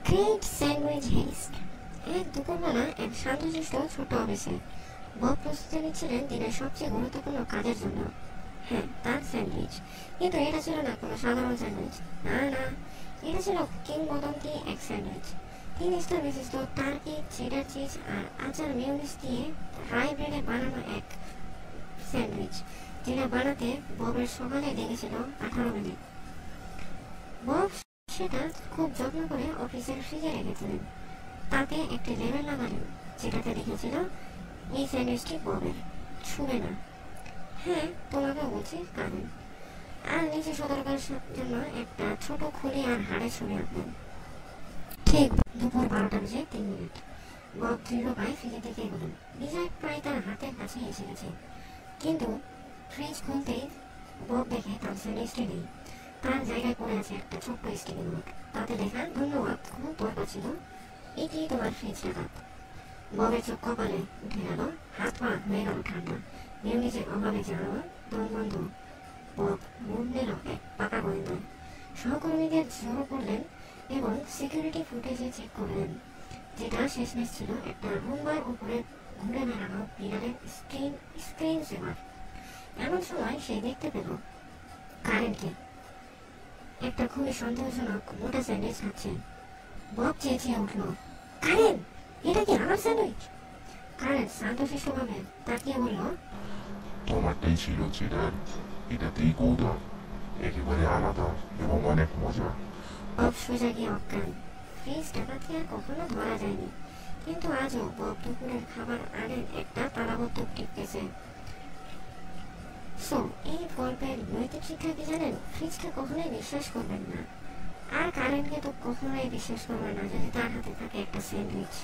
Great sandwich heist. এক দুপুরবেলা এক শান্তশিষ্ট ছোট্ট অফিসে বব প্রস্তুতি নিচ্ছিলেন দিনের সবচেয়ে গুরুত্বপূর্ণ কাজের জন্য। হ্যাঁ, তার স্যান্ডউইচ। কিন্তু এটা ছিল না কোনো সাধারণ স্যান্ডউইচ। না না, এটা ছিল কিংবদন্তি এক স্যান্ডউইচ। 3 স্তর বিশিষ্ট টার্কি, চেডার চিজ আর আচার মেয়োনিজ দিয়ে রাই ব্রেডে বানানো এক স্যান্ডউইচ, যেটা বানাতে ববের সকালে লেগেছিল 18 মিনিট। বব সেটা খুব যত্ন করে অফিসের ফ্রিজে রেখেছিলেন। তাতে একটি লেবেল লাগালেন, যেটাতে লিখেছিল, এই স্যান্ডউইচটি ববের, ছুঁবে না। হ্যাঁ, তোমাকে বলছি কারণ। আর নিচে সতর্কের জন্য একটা ছোট খুলি আর হাড়ের ছবি আঁকলেন। ঠিক দুপুর 12:03। বব দৃঢ় পায়ে ফ্রিজের দিকে এগোলেন। বিজয় প্রায় তার হাতের কাছে এসে গেছে, কিন্তু ফ্রিজ খুলতেই বব দেখে তার স্যান্ডউইচটি নেই। তার জায়গায় পড়ে আছে একটা ছোট্ট স্টিকি নোট। তাতে লেখা, ধন্যবাদ, খুব দরকার ছিল, এটি তোমার ফ্রিজ ডাকাত। ববের চোখ কপালে উঠে গেল, হাত পা হয়ে গেল ঠান্ডা। মেয়োনিজের অভাবে জানানো দম বন্ধ। বব মন নিল এক পাকা গোয়েন্দায়। সহকর্মীদের জড়ো করলেন এবং সিকিউরিটি ফুটেজে চেক করলেন, যেটা শেষমেশ ছিল একটা রুমবার উপরে ঘুরে বেড়ানো বিড়ালের স্ক্রিন সেভার। এমন সময় সে দেখতে পেল কারেন্টকে একটা খুবই সন্দেহজনক মোটা স্যান্ডউইচ খাচ্ছে। বব চেঁচিয়ে উঠল, কারেন্ট, এটা কি আমার স্যান্ডউইচ? কারেন্ট শান্তশিষ্টভাবে তাকিয়ে বলল, তোমারটাই ছিল চেডার, এটাতেই কৌতুক, একেবারে আলাদা এবং অনেক মজা। বব সোজা গিয়ে অজ্ঞান। ফ্রিজ ডাকাতকে আর কখনো ধরা যায়নি, কিন্তু আজও বব দুপুরের খাবার আনেন একটা তালাবদ্ধ টিপকেছে। সো এই গল্পের নৈতিক শিক্ষা কি জানেন? ফ্রিজকে কখনোই বিশ্বাস করবেন না, আর কারেন্টকে তো কখনোই বিশ্বাস করবেন না যদি তার হাতে থাকে একটা স্যান্ডউইচ।